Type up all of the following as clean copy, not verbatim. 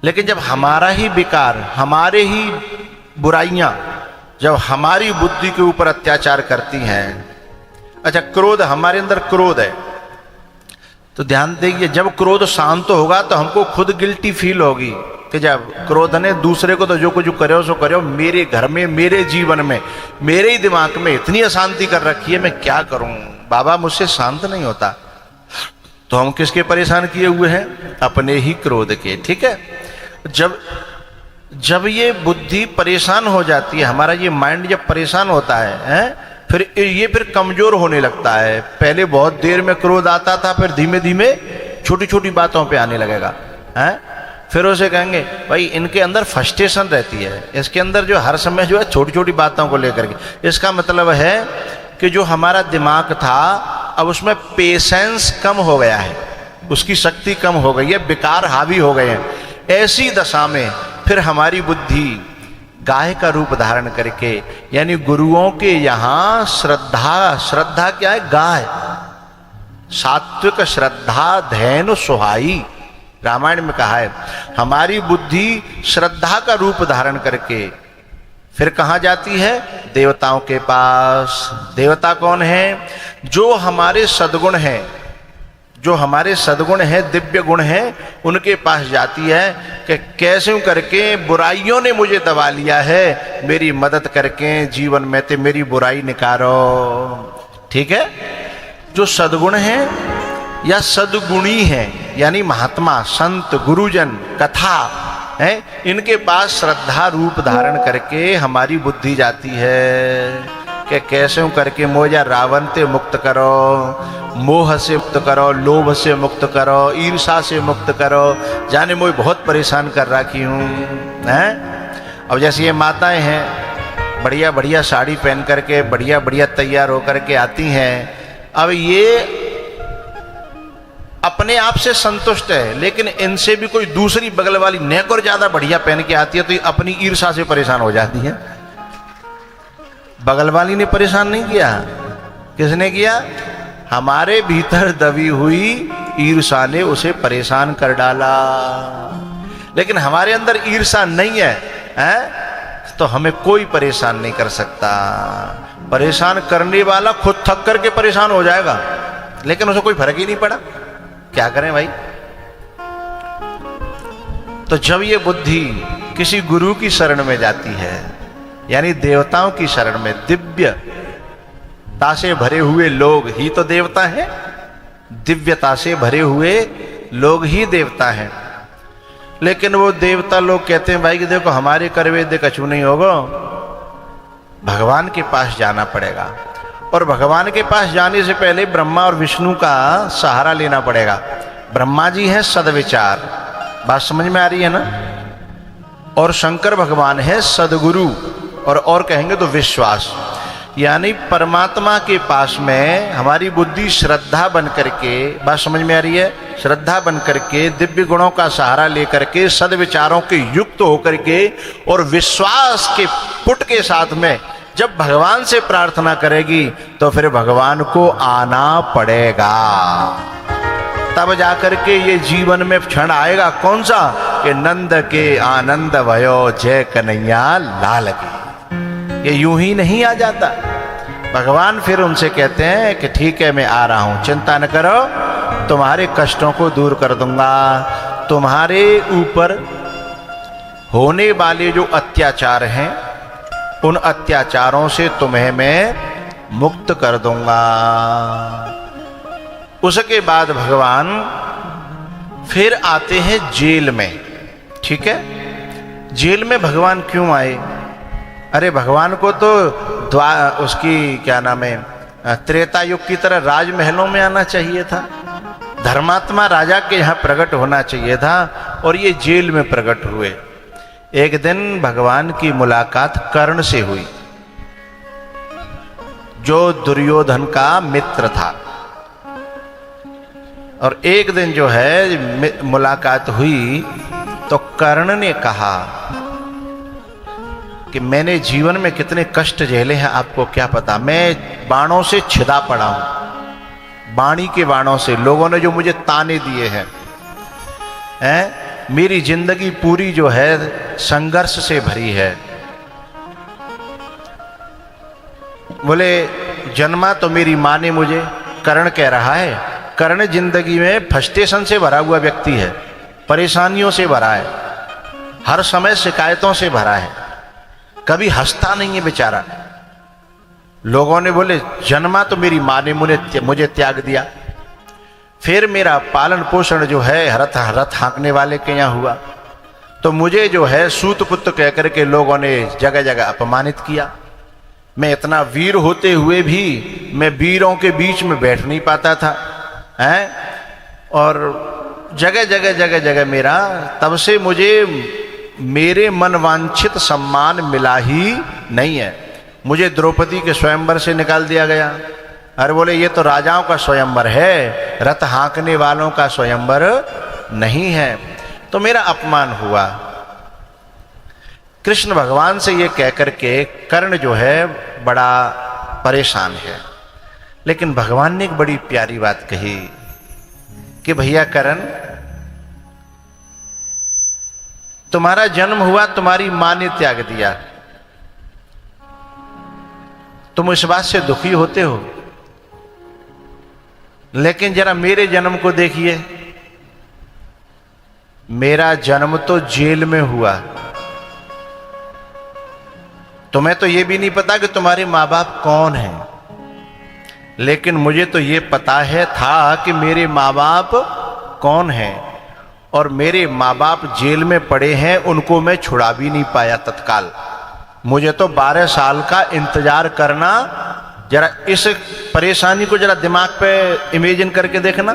लेकिन जब हमारा ही विकार, हमारे ही बुराइयां जब हमारी बुद्धि के ऊपर अत्याचार करती हैं, अच्छा क्रोध, हमारे अंदर क्रोध है तो ध्यान देंगे जब क्रोध शांत होगा तो हमको खुद गिल्टी फील होगी कि जब क्रोध ने दूसरे को तो जो कुछ करो सो करो, मेरे घर में, मेरे जीवन में, मेरे ही दिमाग में इतनी अशांति कर रखी है, मैं क्या करूं बाबा, मुझसे शांत नहीं होता। तो हम किसके परेशान किए हुए हैं? अपने ही क्रोध के। ठीक है, जब ये बुद्धि परेशान हो जाती है, हमारा ये माइंड जब परेशान होता है, फिर कमजोर होने लगता है। पहले बहुत देर में क्रोध आता था, फिर धीमे धीमे छोटी छोटी बातों पे आने लगेगा। फिर उसे कहेंगे भाई इनके अंदर फ्रस्ट्रेशन रहती है, इसके अंदर जो हर समय जो है छोटी छोटी बातों को लेकर के। इसका मतलब है कि जो हमारा दिमाग था अब उसमें पेशेंस कम हो गया है, उसकी शक्ति कम हो गई है, विकार हावी हो गए हैं। ऐसी दशा में फिर हमारी बुद्धि गाय का रूप धारण करके, यानी गुरुओं के यहाँ श्रद्धा क्या है? गाय। सात्विक श्रद्धा धैन सुहाई, रामायण में कहा है। हमारी बुद्धि श्रद्धा का रूप धारण करके फिर कहाँ जाती है? देवताओं के पास। देवता कौन है? जो हमारे सद्गुण हैं, जो हमारे सद्गुण हैं, दिव्य गुण हैं, उनके पास जाती है कि कैसे करके बुराइयों ने मुझे दबा लिया है, मेरी मदद करके जीवन में ते मेरी बुराई निकालो। ठीक है, जो सद्गुण हैं या सद्गुणी हैं, यानी महात्मा, संत, गुरुजन, कथा है, इनके पास श्रद्धा रूप धारण करके हमारी बुद्धि जाती है कि कैसे करके मोजा रावण से मुक्त करो, मोह से मुक्त करो, लोभ से मुक्त करो, ईर्षा से मुक्त करो, जाने मुझे बहुत परेशान कर रखी हूँ। अब जैसे ये माताएं हैं, बढ़िया बढ़िया साड़ी पहन करके बढ़िया बढ़िया तैयार होकर के आती हैं। अब ये अपने आप से संतुष्ट है, लेकिन इनसे भी कोई दूसरी बगल वाली नेक और ज्यादा बढ़िया पहन के आती है तो ये अपनी ईर्षा से परेशान हो जाती है। बगल वाली ने परेशान नहीं किया, किसने किया? हमारे भीतर दबी हुई ईर्षा ने उसे परेशान कर डाला। लेकिन हमारे अंदर ईर्षा नहीं है, तो हमें कोई परेशान नहीं कर सकता। परेशान करने वाला खुद थक करके परेशान हो जाएगा, लेकिन उसे कोई फर्क ही नहीं पड़ा। क्या करें भाई? तो जब ये बुद्धि किसी गुरु की शरण में जाती है, यानी देवताओं की शरण में, दिव्यता से भरे हुए लोग ही तो देवता हैं, दिव्यता से भरे हुए लोग ही देवता हैं। लेकिन वो देवता लोग कहते हैं भाई कि देखो हमारे करवेद्य कछु नहीं होगा, भगवान के पास जाना पड़ेगा। और भगवान के पास जाने से पहले ब्रह्मा और विष्णु का सहारा लेना पड़ेगा। ब्रह्मा जी हैं सदविचार, बात समझ में आ रही है ना? और शंकर भगवान है सदगुरु, और कहेंगे तो विश्वास। यानी परमात्मा के पास में हमारी बुद्धि श्रद्धा बन करके, बात समझ में आ रही है? श्रद्धा बन करके, दिव्य गुणों का सहारा लेकर के, सद्विचारों के युक्त होकर के और विश्वास के पुट के साथ में जब भगवान से प्रार्थना करेगी तो फिर भगवान को आना पड़ेगा। तब जाकर के ये जीवन में क्षण आएगा, कौन सा? कि नंद के आनंद भयो जय कन्हैया लाल की। ये यूं ही नहीं आ जाता। भगवान फिर उनसे कहते हैं कि ठीक है मैं आ रहा हूं, चिंता न करो, तुम्हारे कष्टों को दूर कर दूंगा, तुम्हारे ऊपर होने वाले जो अत्याचार हैं उन अत्याचारों से तुम्हें मैं मुक्त कर दूंगा। उसके बाद भगवान फिर आते हैं जेल में। ठीक है, जेल में भगवान क्यों आए? अरे भगवान को तो उसकी क्या नाम है, त्रेता युग की तरह राजमहलों में आना चाहिए था, धर्मात्मा राजा के यहाँ प्रकट होना चाहिए था, और ये जेल में प्रकट हुए। एक दिन भगवान की मुलाकात कर्ण से हुई, जो दुर्योधन का मित्र था। और एक दिन जो है मुलाकात हुई तो कर्ण ने कहा कि मैंने जीवन में कितने कष्ट झेले हैं आपको क्या पता, मैं बाणों से छिदा पड़ा हूं, बाणी के बाणों से, लोगों ने जो मुझे ताने दिए हैं, मेरी जिंदगी पूरी जो है संघर्ष से भरी है। बोले जन्मा तो मेरी माँ ने मुझे, कर्ण कह रहा है। कर्ण जिंदगी में फ्रस्ट्रेशन से भरा हुआ व्यक्ति है, परेशानियों से भरा है, हर समय शिकायतों से भरा है, कभी हंसता नहीं है बेचारा। लोगों ने बोले जन्मा तो मेरी माँ ने मुझे त्याग दिया, फिर मेरा पालन पोषण जो है रथ हाँकने वाले के यहाँ हुआ, तो मुझे जो है सूत पुत्र कह करके लोगों ने जगह जगह अपमानित किया। मैं इतना वीर होते हुए भी मैं वीरों के बीच में बैठ नहीं पाता था, हैं? और जगह जगह मेरा, तब से मुझे मेरे मनवांछित सम्मान मिला ही नहीं है। मुझे द्रौपदी के स्वयंवर से निकाल दिया गया। अरे बोले ये तो राजाओं का स्वयंवर है, रथ हाँकने वालों का स्वयंवर नहीं है। तो मेरा अपमान हुआ। कृष्ण भगवान से ये कह करके कर्ण जो है बड़ा परेशान है। लेकिन भगवान ने एक बड़ी प्यारी बात कही कि भैया कर्ण, तुम्हारा जन्म हुआ, तुम्हारी मां ने त्याग दिया, तुम इस बात से दुखी होते हो, लेकिन जरा मेरे जन्म को देखिए। मेरा जन्म तो जेल में हुआ, तुम्हें तो यह भी नहीं पता कि तुम्हारे माँ बाप कौन हैं, लेकिन मुझे तो ये पता है था कि मेरे माँ बाप कौन हैं, और मेरे माँ बाप जेल में पड़े हैं, उनको मैं छुड़ा भी नहीं पाया तत्काल। मुझे तो 12 साल का इंतजार करना। जरा इस परेशानी को जरा दिमाग पे इमेजिन करके देखना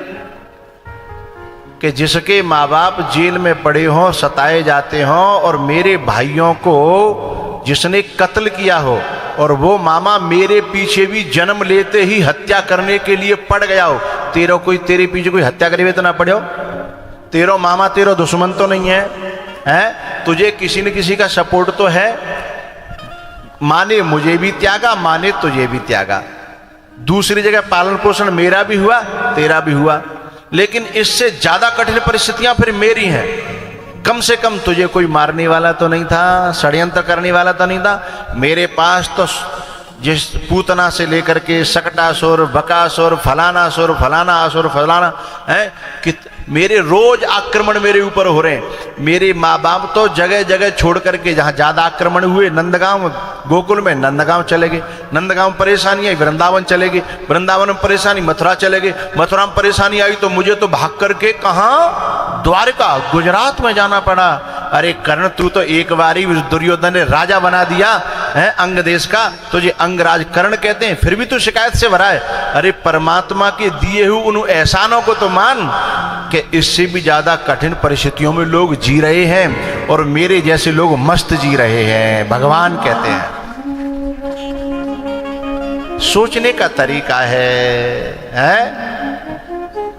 कि जिसके माँ बाप जेल में पड़े हों, सताए जाते हों, और मेरे भाइयों को जिसने कत्ल किया हो, और वो मामा मेरे पीछे भी जन्म लेते ही हत्या करने के लिए पड़ गया हो। तेरे पीछे कोई हत्या करे तो ना पड़े हो? तेरो मामा तेरो दुश्मन तो नहीं है, हैं? तुझे किसी न किसी का सपोर्ट तो है। माँ ने मुझे भी त्यागा, माँ ने तुझे भी त्यागा। दूसरी जगह पालन पोषण मेरा भी हुआ, तेरा भी हुआ, लेकिन इससे ज्यादा कठिन परिस्थितियां फिर मेरी हैं। कम से कम तुझे कोई मारने वाला तो नहीं था, षड्यंत्र करने वाला तो नहीं था। मेरे पास तो जिस पूतना से लेकर के सकटासुर, बकासुर, फलाना असुर फलाना है कि मेरे रोज आक्रमण मेरे ऊपर हो रहे हैं। मेरे माँ बाप तो जगह जगह छोड़ करके, जहाँ ज्यादा आक्रमण हुए, नंदगांव गोकुल में नंदगांव चले गए, नंदगांव परेशानी आई वृंदावन चले गए, वृंदावन में परेशानी मथुरा चले गए, मथुरा में परेशानी आई तो मुझे तो भाग करके कहाँ, द्वारका गुजरात में जाना पड़ा। अरे कर्ण, तू तो एक बार ही दुर्योधन ने राजा बना दिया है अंग देश का, तुझे अंगराज कर्ण कहते हैं, फिर भी तू शिकायत से भरा है। अरे परमात्मा के दिए हुए उन एहसानों को तो मान कि इससे भी ज्यादा कठिन परिस्थितियों में लोग जी रहे हैं, और मेरे जैसे लोग मस्त जी रहे हैं। भगवान कहते हैं सोचने का तरीका है?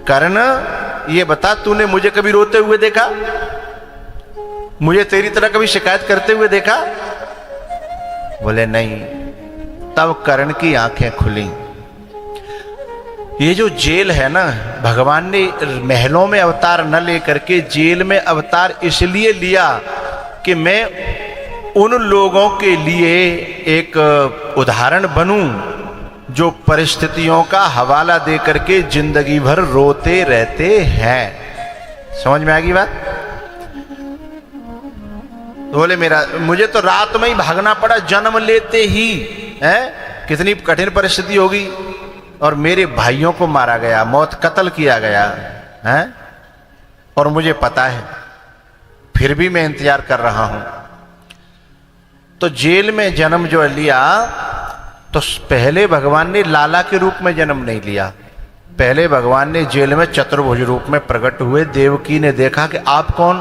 कर्ण, ये बता, तूने मुझे कभी रोते हुए देखा? मुझे तेरी तरह कभी शिकायत करते हुए देखा? बोले नहीं। तब कर्ण की आंखें खुली। ये जो जेल है ना, भगवान ने महलों में अवतार न लेकर के जेल में अवतार इसलिए लिया कि मैं उन लोगों के लिए एक उदाहरण बनूं जो परिस्थितियों का हवाला दे करके जिंदगी भर रोते रहते हैं। समझ में आ गई बात? तो बोले मुझे तो रात में ही भागना पड़ा जन्म लेते ही, है कितनी कठिन परिस्थिति होगी, और मेरे भाइयों को मारा गया, मौत कत्ल किया गया है, और मुझे पता है, फिर भी मैं इंतजार कर रहा हूं। तो जेल में जन्म जो लिया, तो पहले भगवान ने लाला के रूप में जन्म नहीं लिया। पहले भगवान ने जेल में चतुर्भुज रूप में प्रकट हुए। देवकी ने देखा कि आप कौन?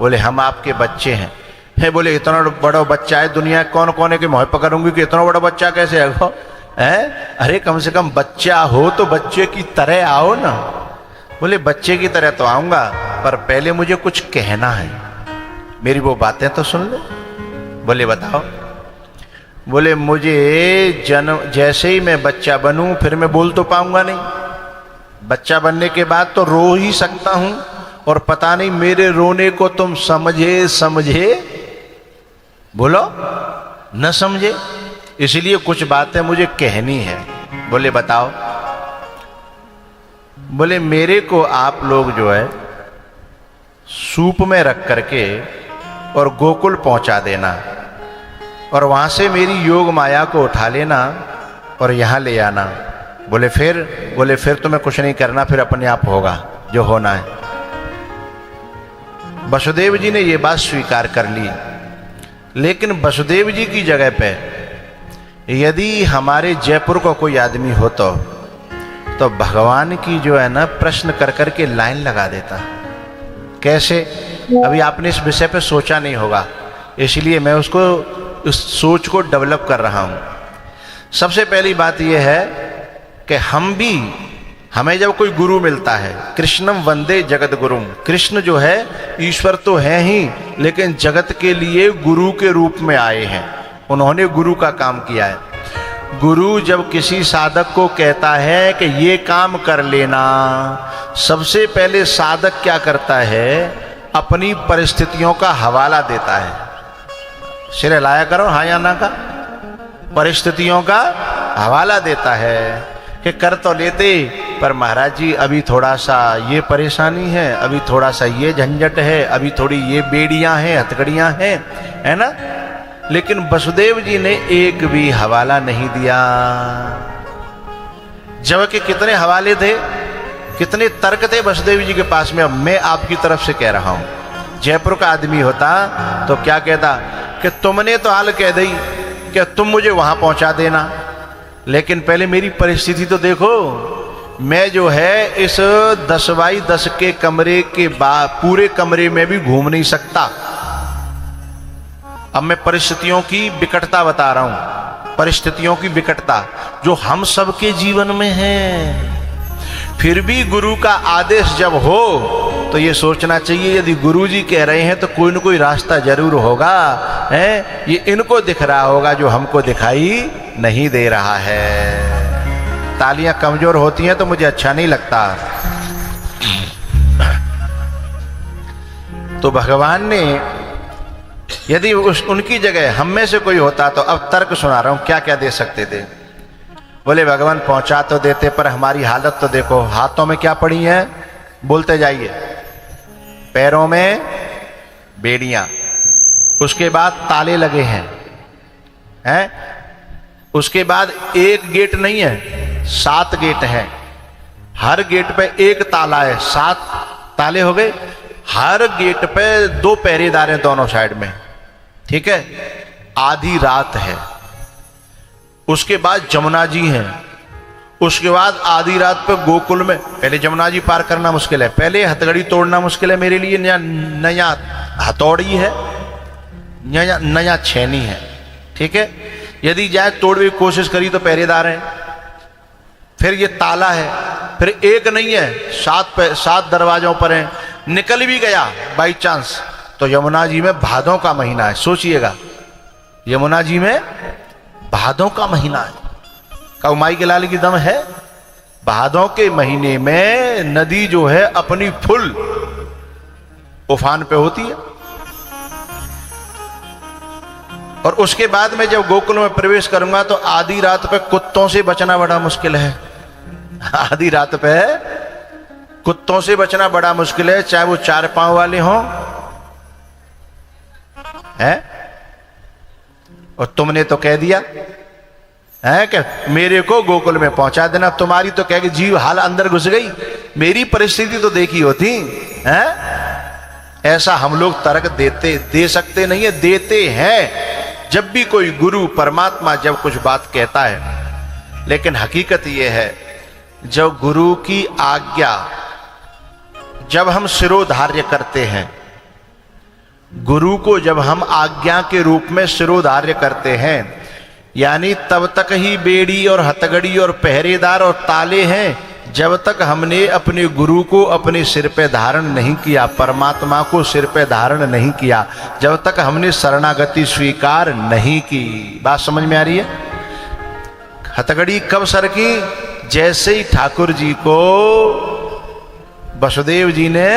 बोले हम आपके बच्चे हैं। है बोले इतना बड़ा बच्चा है, दुनिया कौन कौन है कि मोह पकड़ूंगी कि इतना बड़ा बच्चा कैसे है? अरे कम से कम बच्चा हो तो बच्चे की तरह आओ ना। बोले बच्चे की तरह तो आऊंगा, पर पहले मुझे कुछ कहना है, मेरी वो बातें तो सुन लो। बोले बताओ। बोले मुझे जन्म जैसे ही मैं बच्चा बनूं, फिर मैं बोल तो पाऊंगा नहीं। बच्चा बनने के बाद तो रो ही सकता हूं, और पता नहीं मेरे रोने को तुम समझे बोलो न समझे, इसलिए कुछ बातें मुझे कहनी है। बोले बताओ। बोले मेरे को आप लोग जो है सूप में रख करके और गोकुल पहुंचा देना और वहां से मेरी योग माया को उठा लेना और यहां ले आना। बोले फिर तुम्हें कुछ नहीं करना, फिर अपने आप होगा जो होना है। वसुदेव जी ने यह बात स्वीकार कर ली। लेकिन वसुदेव जी की जगह पे यदि हमारे जयपुर का कोई आदमी हो तो भगवान की जो है ना प्रश्न कर करके लाइन लगा देता। कैसे? अभी आपने इस विषय पे सोचा नहीं होगा, इसलिए मैं उसको उस सोच को डेवलप कर रहा हूं। सबसे पहली बात यह है कि हमें जब कोई गुरु मिलता है, कृष्णम वंदे जगत गुरुम, कृष्ण जो है ईश्वर तो है ही, लेकिन जगत के लिए गुरु के रूप में आए हैं। उन्होंने गुरु का काम किया है। गुरु जब किसी साधक को कहता है कि ये काम कर लेना, सबसे पहले साधक क्या करता है? अपनी परिस्थितियों का हवाला देता है। सिर हिलाया करो हाँ या ना का। परिस्थितियों का हवाला देता है कि कर तो लेते, पर महाराज जी अभी थोड़ा सा ये परेशानी है, अभी थोड़ा सा ये झंझट है, अभी थोड़ी ये बेड़ियां हैं, हथकड़ियां हैं, है ना। लेकिन वसुदेव जी ने एक भी हवाला नहीं दिया। जबकि कितने हवाले थे, कितने तर्क थे वसुदेव जी के पास में। अब मैं आपकी तरफ से कह रहा हूं, जयपुर का आदमी होता तो क्या कहता कि तुमने तो हाल कह दी कि तुम मुझे वहां पहुंचा देना, लेकिन पहले मेरी परिस्थिति तो देखो। मैं जो है इस 10 बाई 10 के कमरे के पूरे कमरे में भी घूम नहीं सकता। अब मैं परिस्थितियों की विकटता बता रहा हूं, परिस्थितियों की विकटता जो हम सबके जीवन में है। फिर भी गुरु का आदेश जब हो तो ये सोचना चाहिए, यदि गुरु जी कह रहे हैं तो कोई न कोई रास्ता जरूर होगा, है ये इनको दिख रहा होगा जो हमको दिखाई नहीं दे रहा है। तालियां कमजोर होती हैं तो मुझे अच्छा नहीं लगता। तो भगवान ने यदि उनकी जगह हम में से कोई होता तो, अब तर्क सुना रहा हूं, क्या क्या दे सकते थे। बोले भगवान पहुंचा तो देते, पर हमारी हालत तो देखो, हाथों में क्या पड़ी है, बोलते जाइए। पैरों में बेड़ियां, उसके बाद ताले लगे हैं, उसके बाद एक गेट नहीं है, 7 गेट हैं। हर गेट पे एक ताला है, 7 ताले हो गए। हर गेट पे 2 पहरेदार हैं दोनों साइड में, ठीक है। आधी रात है। उसके बाद जमुना जी हैं। उसके बाद आधी रात पे गोकुल में, पहले जमुना जी पार करना मुश्किल है, पहले हथकड़ी तोड़ना मुश्किल है मेरे लिए। नया हथौड़ी है, नया छेनी है, ठीक है। यदि जाए तोड़ने की कोशिश करी तो पहरेदार हैं। फिर ये ताला है, फिर एक नहीं है, 7 दरवाजों पर है। निकल भी गया बाई चांस तो यमुना जी में भादों का महीना है, सोचिएगा, यमुना जी में भादों का महीना है। कौ माई के लाल की दम है। भादों के महीने में नदी जो है अपनी फुल उफान पे होती है। और उसके बाद में जब गोकुल में प्रवेश करूंगा तो आधी रात पे कुत्तों से बचना बड़ा मुश्किल है। आधी रात पे कुत्तों से बचना बड़ा मुश्किल है, चाहे वो 4 पांव वाले हों, है। और तुमने तो कह दिया है कि मेरे को गोकुल में पहुंचा देना। तुम्हारी तो कह के जीव हाल अंदर घुस गई, मेरी परिस्थिति तो देखी होती है। ऐसा हम लोग तर्क दे सकते नहीं है, देते हैं जब भी कोई गुरु परमात्मा जब कुछ बात कहता है। लेकिन हकीकत यह है, जब गुरु की आज्ञा जब हम शिरोधार्य करते हैं, गुरु को जब हम आज्ञा के रूप में शिरोधार्य करते हैं, यानी तब तक ही बेड़ी और हथगड़ी और पहरेदार और ताले हैं जब तक हमने अपने गुरु को अपने सिर पे धारण नहीं किया, परमात्मा को सिर पे धारण नहीं किया, जब तक हमने शरणागति स्वीकार नहीं की। बात समझ में आ रही है? हथगड़ी कब सर की? जैसे ही ठाकुर जी को वसुदेव जी ने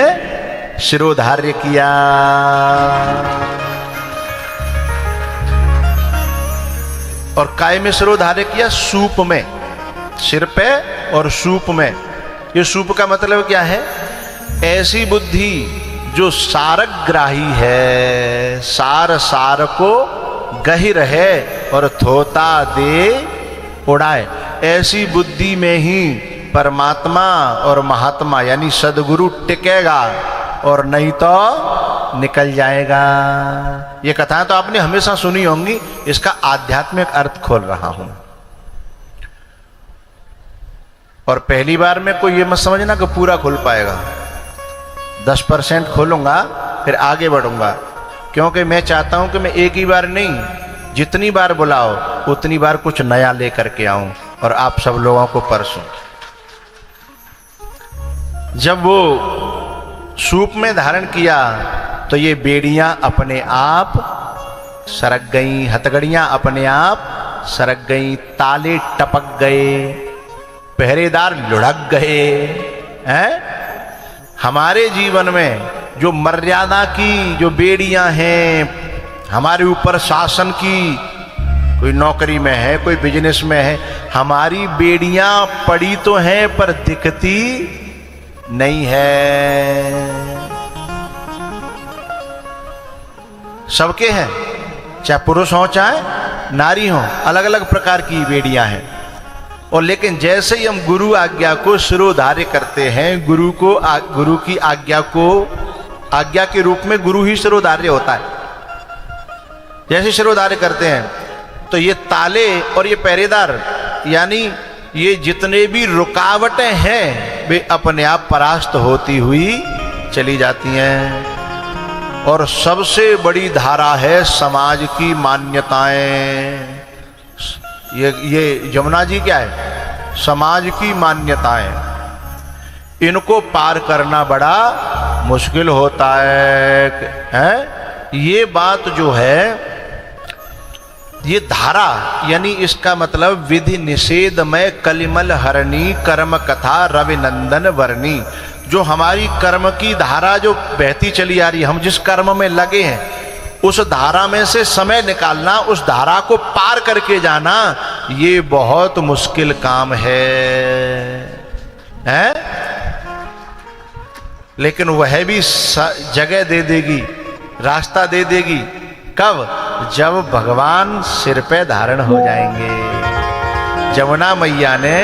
शिरोधार्य किया। और काय में शिरोधार्य किया? सूप में, सिर पे और सूप में। ये सूप का मतलब क्या है? ऐसी बुद्धि जो सारग्राही है, सार सार को गहिर है और थोता दे उड़ाए, ऐसी बुद्धि में ही परमात्मा और महात्मा यानी सदगुरु टिकेगा, और नहीं तो निकल जाएगा। ये कथाएं तो आपने हमेशा सुनी होंगी, इसका आध्यात्मिक अर्थ खोल रहा हूं। और पहली बार में कोई ये मत समझना कि पूरा खोल पाएगा। 10% खोलूंगा, फिर आगे बढ़ूंगा, क्योंकि मैं चाहता हूं कि मैं एक ही बार नहीं, जितनी बार बुलाओ उतनी बार कुछ नया लेकर के आऊं और आप सब लोगों को परसूं। जब वो सूप में धारण किया तो ये बेड़ियां अपने आप सरक गईं, हथकड़ियां अपने आप सरक गईं, ताले टपक गए, पहरेदार लुढ़क गए। हैं? हमारे जीवन में जो मर्यादा की जो बेड़ियां हैं, हमारे ऊपर शासन की, कोई नौकरी में है, कोई बिजनेस में है, हमारी बेड़ियां पड़ी तो हैं पर दिखती नहीं है। सबके हैं, चाहे पुरुष हो चाहे नारी हो, अलग अलग प्रकार की बेड़ियां हैं। और लेकिन जैसे ही हम गुरु आज्ञा को शिरोधार्य करते हैं, गुरु की आज्ञा के रूप में गुरु ही शिरोधार्य होता है। जैसे शिरोधार्य करते हैं तो ये ताले और ये पहरेदार यानी ये जितने भी रुकावटें हैं वे अपने आप परास्त होती हुई चली जाती हैं। और सबसे बड़ी धारा है समाज की मान्यताएं। ये जमुना जी क्या है? समाज की मान्यताएं। इनको पार करना बड़ा मुश्किल होता है। ये बात जो है, ये धारा यानी इसका मतलब विधि निषेध में कलिमल हरणी कर्म कथा रविनंदन वर्णी। जो हमारी कर्म की धारा जो बहती चली आ रही है, हम जिस कर्म में लगे हैं उस धारा में से समय निकालना, उस धारा को पार करके जाना, ये बहुत मुश्किल काम है? लेकिन वह भी जगह दे देगी, रास्ता दे देगी। कब? जब भगवान सिर पे धारण हो जाएंगे। जमुना मैया ने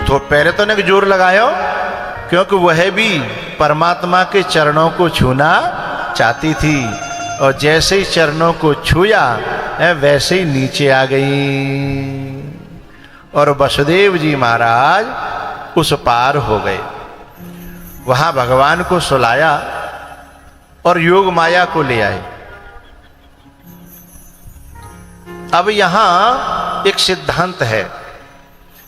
तो पहले तो ने जोर लगायो, क्योंकि वह भी परमात्मा के चरणों को छूना चाहती थी, और जैसे ही चरणों को छुआ वैसे ही नीचे आ गई, और वसुदेव जी महाराज उस पार हो गए। वहां भगवान को सुलाया और योग माया को ले आए। अब यहां एक सिद्धांत है,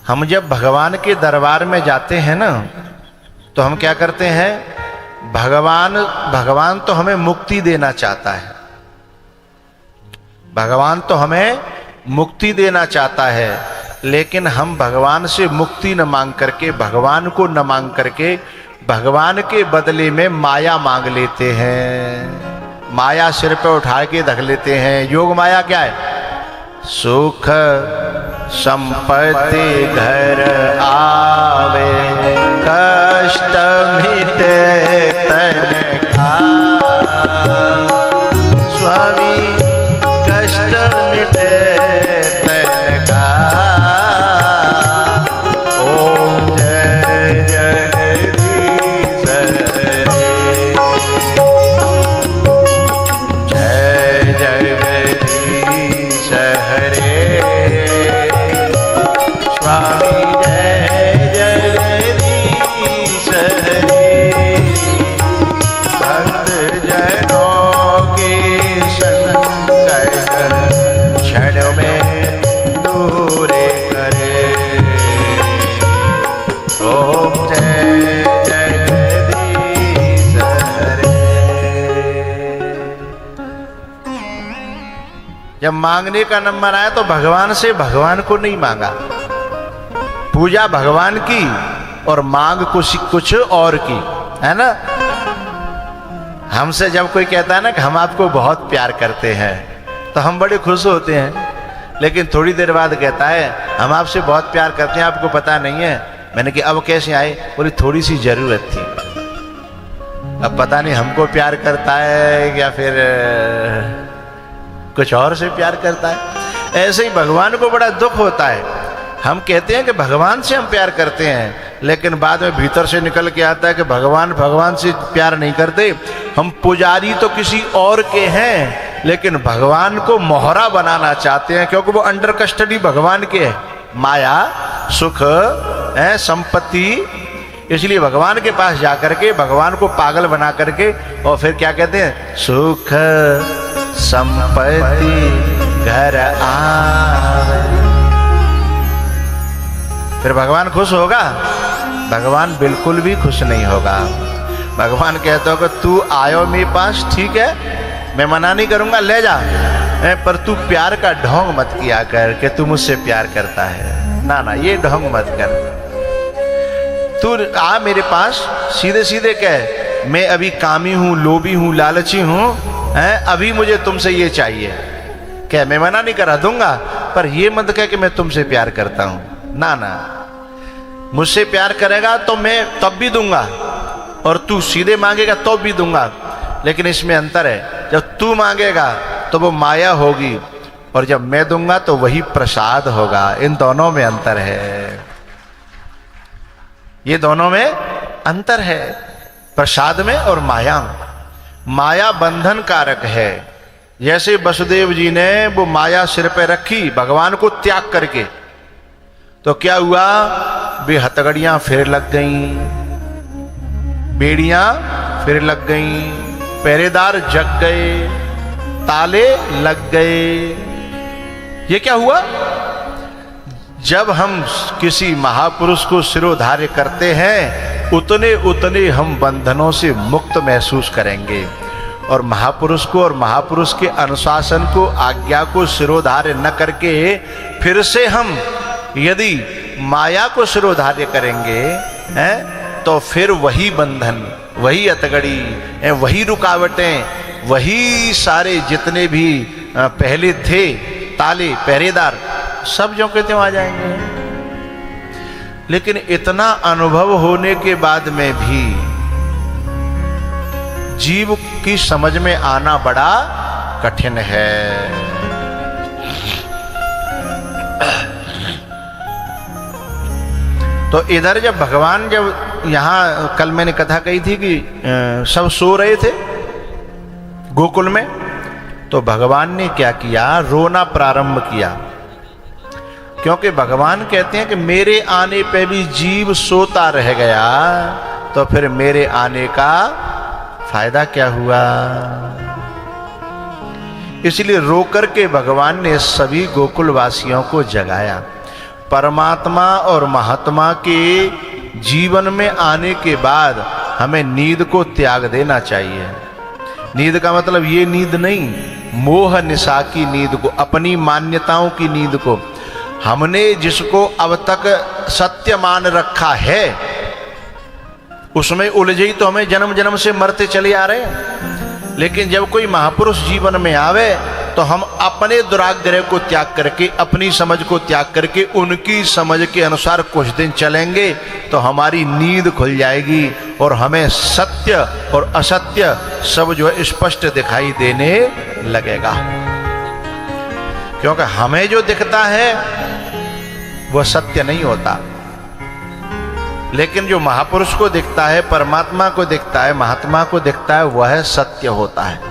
हम जब भगवान के दरबार में जाते हैं ना, तो हम क्या करते हैं? भगवान तो हमें मुक्ति देना चाहता है, भगवान तो हमें मुक्ति देना चाहता है, लेकिन हम भगवान से मुक्ति न मांग करके, भगवान को न मांग करके, भगवान के बदले में माया मांग लेते हैं। माया सिर पे उठा के रख लेते हैं। योग माया क्या है? सुख संपत्ति घर आवे, कष्ट मिटे तन का, स्वामी कष्ट मिटे तन का। ओम जय जगदीश हरे, जय जगदीश हरे, स्वामी जय जगदीश हरे। भक्त जनों के संकट क्षण में दूर करे। ओम जय जगदीश हरे। जब मांगने का नंबर आया तो भगवान से भगवान को नहीं मांगा, पूजा भगवान की और मांग कुछ और की, है ना? हमसे जब कोई कहता है ना कि हम आपको बहुत प्यार करते हैं तो हम बड़े खुश होते हैं, लेकिन थोड़ी देर बाद कहता है हम आपसे बहुत प्यार करते हैं, आपको पता नहीं है। मैंने कहा अब कैसे आए? बोली थोड़ी सी जरूरत थी। अब पता नहीं हमको प्यार करता है या फिर कुछ और से प्यार करता है। ऐसे ही भगवान को बड़ा दुख होता है। हम कहते हैं कि भगवान से हम प्यार करते हैं, लेकिन बाद में भीतर से निकल के आता है कि भगवान से प्यार नहीं करते, हम पुजारी तो किसी और के हैं, लेकिन भगवान को मोहरा बनाना चाहते हैं, क्योंकि वो अंडर कस्टडी भगवान के है। माया, सुख, संपत्ति, इसलिए भगवान के पास जाकर के भगवान को पागल बना करके और फिर क्या कहते हैं, सुख संपत्ति घर आवे। फिर भगवान खुश होगा? भगवान बिल्कुल भी खुश नहीं होगा। भगवान कहता होगा तू आयो मेरे पास, ठीक है, मैं मना नहीं करूंगा, ले जा, पर तू प्यार का ढोंग मत किया कर कि तू मुझसे प्यार करता है। ना ना, ये ढोंग मत कर। तू आ मेरे पास, सीधे सीधे कह मैं अभी कामी हूं, लोभी हूं, लालची हूं, अभी मुझे तुमसे ये चाहिए। क्या मैं मना नहीं करा दूंगा, पर ये मत कह कि मैं तुमसे प्यार करता हूं। ना ना, मुझसे प्यार करेगा तो मैं तब भी दूंगा, और तू सीधे मांगेगा तो भी दूंगा, लेकिन इसमें अंतर है। जब तू मांगेगा तो वो माया होगी, और जब मैं दूंगा तो वही प्रसाद होगा। इन दोनों में अंतर है, ये दोनों में अंतर है, प्रसाद में और माया में। माया बंधन कारक है। जैसे वसुदेव जी ने वो माया सिर पे रखी भगवान को त्याग करके, तो क्या हुआ, वे हथकड़ियां फिर लग गईं, बेड़ियां फिर लग गईं, पहरेदार जग गए, ताले लग गए। ये क्या हुआ? जब हम किसी महापुरुष को सिरोधार्य करते हैं, उतने उतने हम बंधनों से मुक्त महसूस करेंगे। और महापुरुष को और महापुरुष के अनुशासन को, आज्ञा को सिरोधार्य न करके फिर से हम यदि माया को सिरोधार्य करेंगे, तो फिर वही बंधन, वही अतगड़ी, वही रुकावटें, वही सारे जितने भी पहले थे ताले, पहरेदार, सब जो के त्यों आ जाएंगे। लेकिन इतना अनुभव होने के बाद में भी जीव की समझ में आना बड़ा कठिन है। तो इधर जब भगवान, जब यहाँ कल मैंने कथा कही थी कि सब सो रहे थे गोकुल में, तो भगवान ने क्या किया, रोना प्रारंभ किया। क्योंकि भगवान कहते हैं कि मेरे आने पे भी जीव सोता रह गया, तो फिर मेरे आने का फायदा क्या हुआ। इसलिए रोकर के भगवान ने सभी गोकुल वासियों को जगाया। परमात्मा और महात्मा के जीवन में आने के बाद हमें नींद को त्याग देना चाहिए। नींद का मतलब ये नींद नहीं, मोह निशा की नींद को, अपनी मान्यताओं की नींद को। हमने जिसको अब तक सत्य मान रखा है उसमें उलझे ही तो हमें जन्म जन्म से मरते चले आ रहे हैं। लेकिन जब कोई महापुरुष जीवन में आवे तो हम अपने दुराग्रह को त्याग करके, अपनी समझ को त्याग करके उनकी समझ के अनुसार कुछ दिन चलेंगे तो हमारी नींद खुल जाएगी और हमें सत्य और असत्य सब जो है स्पष्ट दिखाई देने लगेगा। क्योंकि हमें जो दिखता है वह सत्य नहीं होता, लेकिन जो महापुरुष को दिखता है, परमात्मा को दिखता है, महात्मा को दिखता है, वह सत्य होता है।